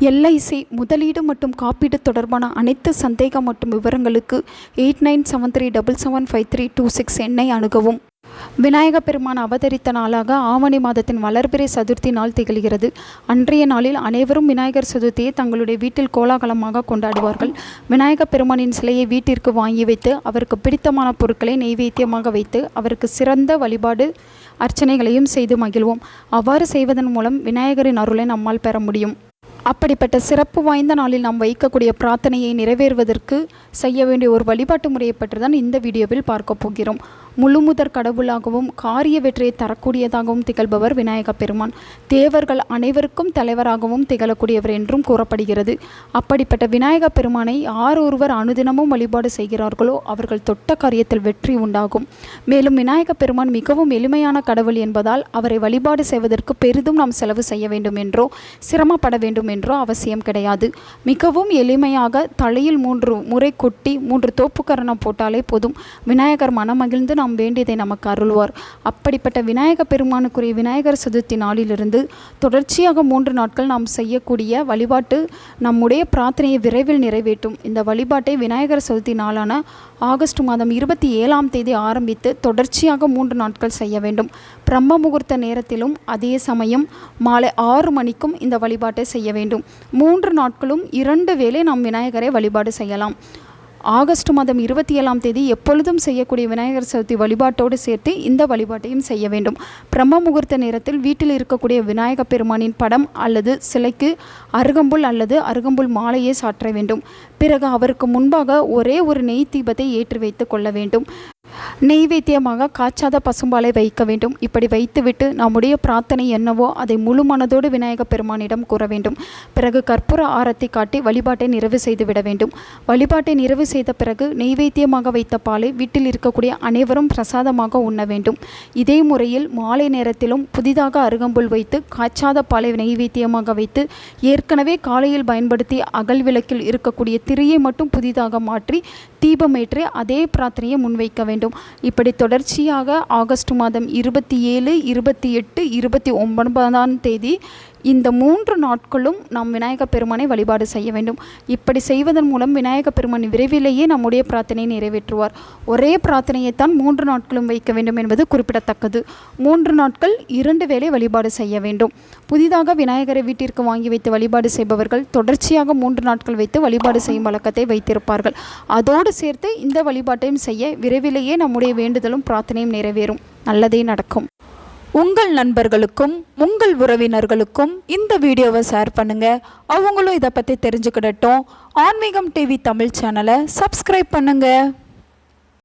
LIC முதலீடு மற்றும் காப்பீடு தொடர்பான அனைத்து சந்தேகம் மற்றும் விவரங்களுக்கு 8973775326 எண்ணை அணுகவும். விநாயக பெருமான் அவதரித்த நாளாக ஆவணி மாதத்தின் வளர்பிறை சதுர்த்தி நாள் திகழ்கிறது. அன்றைய நாளில் அனைவரும் விநாயகர் சதுர்த்தியை தங்களுடைய வீட்டில் கோலாகலமாக கொண்டாடுவார்கள். விநாயக பெருமானின் சிலையை வீட்டிற்கு வாங்கி வைத்து அவருக்கு பிடித்தமான பொருட்களை நெய்வேத்தியமாக வைத்து அவருக்கு சிறந்த வழிபாடு அர்ச்சனைகளையும் செய்து மகிழ்வோம். அவ்வாறு செய்வதன் மூலம் விநாயகரின் அருளை நம்மால் பெற முடியும். அப்படிப்பட்ட சிறப்பு வாய்ந்த நாளில் நாம் வைக்கக்கூடிய பிரார்த்தனையை நிறைவேறுவதற்கு செய்ய வேண்டிய ஒரு வழிபாட்டு முறையை பற்றி தான் இந்த வீடியோவில் பார்க்க போகிறோம். முழுமுதற் கடவுளாகவும் காரிய வெற்றியை தரக்கூடியதாகவும் திகழ்பவர் விநாயக பெருமான். தேவர்கள் அனைவருக்கும் தலைவராகவும் திகழக்கூடியவர் என்றும் கூறப்படுகிறது. அப்படிப்பட்ட விநாயக பெருமானை யார் ஒருவர் அனுதினமும் வழிபாடு செய்கிறார்களோ அவர்கள் தொட்ட காரியத்தில் வெற்றி உண்டாகும். மேலும் விநாயக பெருமான் மிகவும் எளிமையான கடவுள் என்பதால் அவரை வழிபாடு செய்வதற்கு பெரிதும் நாம் செலவு செய்ய வேண்டும் என்றோ சிரமப்பட வேண்டும் என்றோ அவசியம் கிடையாது. மிகவும் எளிமையாக தலையில் 3 முறை கொட்டி 3 தோப்புக்கரணம் போட்டாலே போதும். விநாயகர் மனமகிழ்ந்து நாம் வேண்டியதை நமக்கு அருள்வார். அப்படிப்பட்ட விநாயக பெருமானுக்குரிய விநாயகர் சதுர்த்தி நாளிலிருந்து தொடர்ச்சியாக 3 நாட்கள் நாம் செய்யக்கூடிய வழிபாட்டு நம்முடைய பிரார்த்தனையை விரைவில் நிறைவேற்றும். இந்த வழிபாட்டை விநாயகர் சதுர்த்தி நாளான ஆகஸ்ட் மாதம் 27ஆம் தேதி ஆரம்பித்து தொடர்ச்சியாக 3 நாட்கள் செய்ய வேண்டும். பிரம்ம முகூர்த்த நேரத்திலும் அதே சமயம் மாலை 6 மணிக்கும் இந்த வழிபாட்டை செய்ய வேண்டும். 3 நாட்களும் 2 வேளை நாம் விநாயகரை வழிபாடு செய்யலாம். ஆகஸ்ட் மாதம் 27ஆம் தேதி எப்பொழுதும் செய்யக்கூடிய விநாயகர் சதுர்த்தி வழிபாட்டோடு சேர்த்து இந்த வழிபாட்டையும் செய்ய வேண்டும். பிரம்ம முகூர்த்த நேரத்தில் வீட்டில் இருக்கக்கூடிய விநாயக பெருமானின் படம் அல்லது சிலைக்கு அருகம்புல் அல்லது அருகம்புல் மாலையை சாற்ற வேண்டும். பிறகு அவருக்கு முன்பாக ஒரே ஒரு நெய் தீபத்தை ஏற்றி வைத்து கொள்ள வேண்டும். நெய்வேத்தியமாக காய்ச்சாத பசும்பாலை வைக்க வேண்டும். இப்படி வைத்துவிட்டு நம்முடைய பிரார்த்தனை என்னவோ அதை முழு மனதோடு விநாயக பெருமானிடம் கூற வேண்டும். பிறகு கற்பூர ஆரத்தி காட்டி வழிபாட்டை நிறைவு செய்து விட வேண்டும். வழிபாட்டை நிறைவு செய்த பிறகு நெய்வேத்தியமாக வைத்த பாலை வீட்டில் இருக்கக்கூடிய அனைவரும் பிரசாதமாக உண்ண வேண்டும். இதே முறையில் மாலை நேரத்திலும் புதிதாக அருகம்புல் வைத்து காய்ச்சாத பாலை நெய்வேத்தியமாக வைத்து ஏற்கனவே காலையில் பயன்படுத்தி அகல் விளக்கில் இருக்கக்கூடிய திரியை மட்டும் புதிதாக மாற்றி தீபமேற்றி அதே பிரார்த்தனையை முன்வைக்க வேண்டும். இப்படி தொடர்ச்சியாக ஆகஸ்ட் மாதம் 27, 28, 29ஆம் தேதி இந்த 3 நாட்களும் நாம் விநாயக பெருமானை வழிபாடு செய்ய வேண்டும். இப்படி செய்வதன் மூலம் விநாயக பெருமான் விரைவிலேயே நம்முடைய பிரார்த்தனையை நிறைவேற்றுவார். ஒரே பிரார்த்தனையைத்தான் 3 நாட்களும் வைக்க வேண்டும் என்பது குறிப்பிடத்தக்கது. 3 நாட்கள் 2 வேளை வழிபாடு செய்ய வேண்டும். புதிதாக விநாயகரை வீட்டிற்கு வாங்கி வைத்து வழிபாடு செய்பவர்கள் தொடர்ச்சியாக 3 நாட்கள் வைத்து வழிபாடு செய்யும் வழக்கத்தை வைத்திருப்பார்கள். அதோடு சேர்த்து இந்த வழிபாட்டையும் செய்ய விரைவிலேயே நம்முடைய வேண்டுதலும் பிரார்த்தனையும் நிறைவேறும். நல்லதே நடக்கும். உங்கள் நண்பர்களுக்கும் உங்கள் உறவினர்களுக்கும் இந்த வீடியோவை ஷேர் பண்ணுங்கள். அவங்களும் இதை பற்றி தெரிஞ்சுக்கிடட்டும். ஆன்மீகம் டிவி தமிழ் சேனலை சப்ஸ்கிரைப் பண்ணுங்கள்.